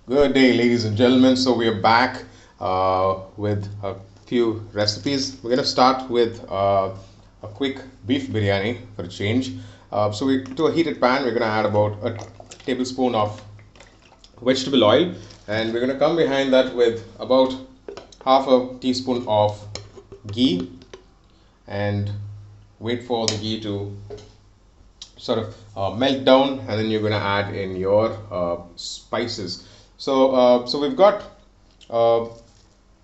Good day, ladies and gentlemen. So we are back with a few recipes. We're going to start with a quick beef biryani for a change. To a heated pan, we're going to add about a tablespoon of vegetable oil, and we're going to come behind that with about half a teaspoon of ghee, and wait for the ghee to sort of melt down, and then you're going to add in your spices. So we've got uh,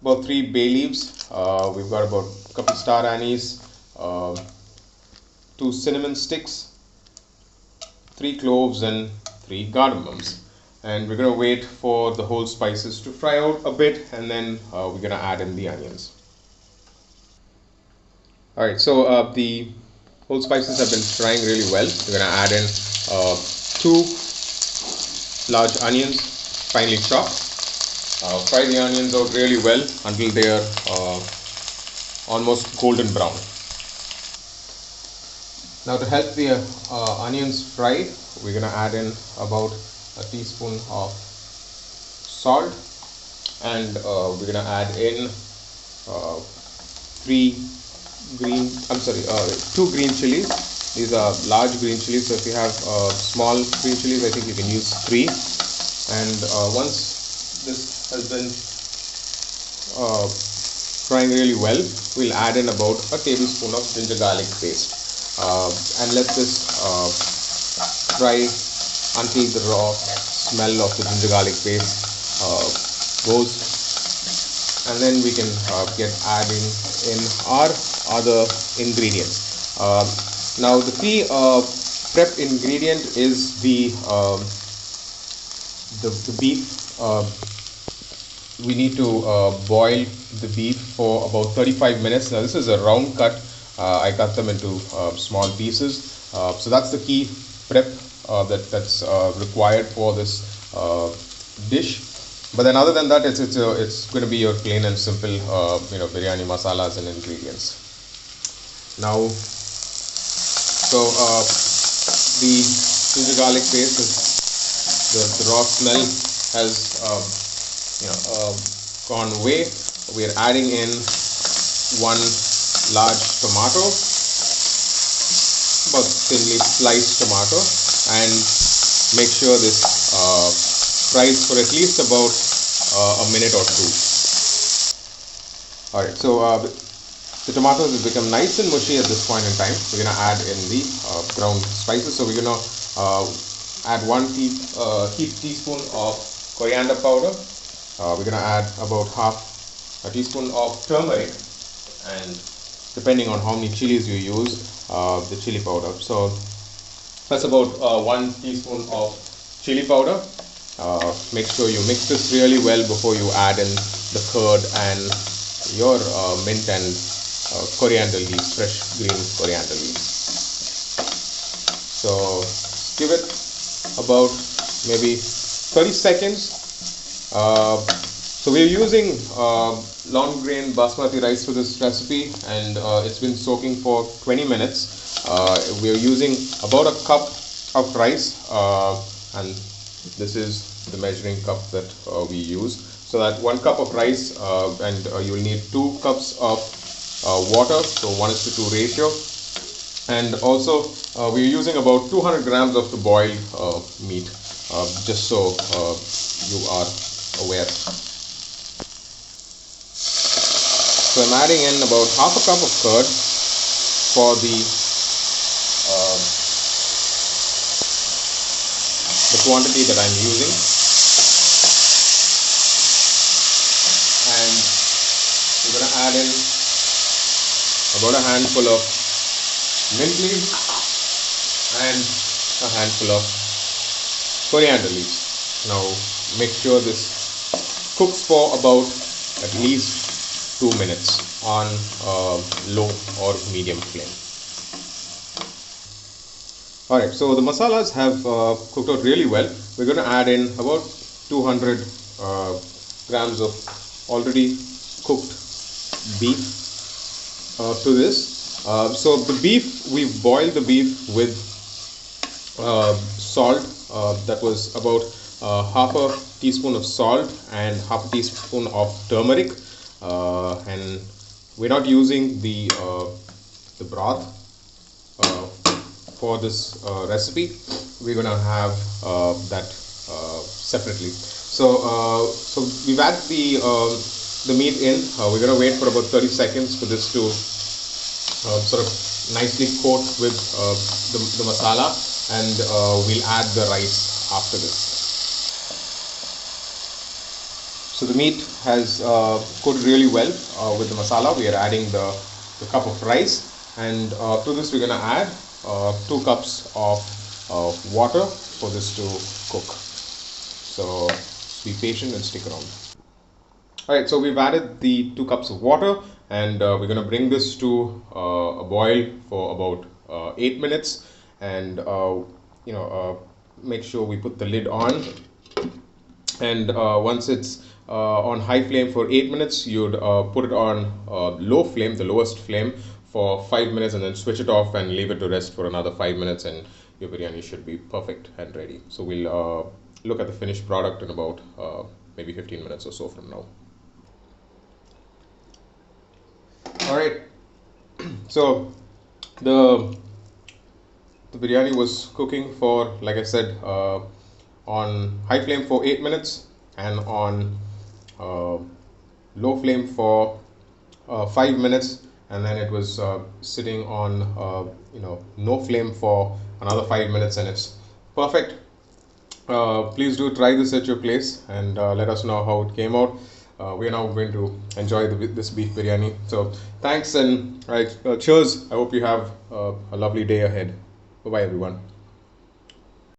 about 3 bay leaves. We've got about a couple star anise, 2 cinnamon sticks, 3 cloves, and 3 cardamoms. And we're going to wait for the whole spices to fry out a bit, and then we're going to add in the onions. Alright, so the whole spices have been frying really well. We're going to add in 2 large onions, finely chopped. Fry the onions out really well until they are almost golden brown. Now, to help the onions fry, we're going to add in about a teaspoon of salt, and we're going to add in 2 green chilies. These are large green chilies, so if you have small green chilies, I think you can use 3. And once this has been frying really well, we'll add in about a tablespoon of ginger garlic paste, and let this fry until the raw smell of the ginger garlic paste goes, and then we can get adding in our other ingredients. Now, the key prep ingredient is the beef. We need to boil the beef for about 35 minutes. Now, this is a round cut. I cut them into small pieces. So that's the key prep that's required for this dish. But then, other than that, it's going to be your plain and simple biryani masalas and ingredients. Now, the ginger garlic paste is the raw smell has gone away. We are adding in 1 large tomato, about thinly sliced tomato, and make sure this fries for at least about a minute or 2. Alright, so the tomatoes have become nice and mushy at this point in time. We're going to add in the ground spices. So we're going to add 1 teaspoon of coriander powder. We're going to add about half a teaspoon of turmeric, and depending on how many chilies you use, the chili powder. So that's about 1 teaspoon of chili powder. Make sure you mix this really well before you add in the curd and your mint and coriander leaves, fresh green coriander leaves. So give it about maybe 30 seconds. So we're using long grain basmati rice for this recipe, and it's been soaking for 20 minutes. We're using about a cup of rice, and this is the measuring cup that we use. So that 1 cup of rice, and you will need 2 cups of water, so 1:2 ratio. And also we're using about 200 grams of the boiled meat, just so you are aware. So I'm adding in about half a cup of curd for the quantity that I'm using, and we're going to add in about a handful of mint leaves and a handful of coriander leaves. Now make sure this cooks for about at least 2 minutes on low or medium flame. Alright, so the masalas have cooked out really well. We're going to add in about 200 grams of already cooked beef to this. So the beef, we boiled the beef with salt. That was about half a teaspoon of salt and half a teaspoon of turmeric, and we're not using the broth for this recipe. We're gonna have that separately. So we've added the meat in. We're gonna wait for about 30 seconds for this to sort of nicely coat with the masala, and we'll add the rice after this. So the meat has coated really well with the masala. We are adding the cup of rice, and to this we're going to add 2 cups of water for this to cook. So be patient and stick around. Alright, so we've added the 2 cups of water, and we're going to bring this to a boil for about 8 minutes, and make sure we put the lid on, and once it's on high flame for 8 minutes, you'd put it on low flame, the lowest flame, for 5 minutes, and then switch it off and leave it to rest for another 5 minutes, and your biryani should be perfect and ready. So we'll look at the finished product in about maybe 15 minutes or so from now. Alright, so the biryani was cooking for, like I said, on high flame for 8 minutes and on low flame for 5 minutes, and then it was sitting on no flame for another 5 minutes, and it's perfect. Please do try this at your place and let us know how it came out. We are now going to enjoy this beef biryani. So thanks, and cheers. I hope you have a lovely day ahead. Bye bye everyone.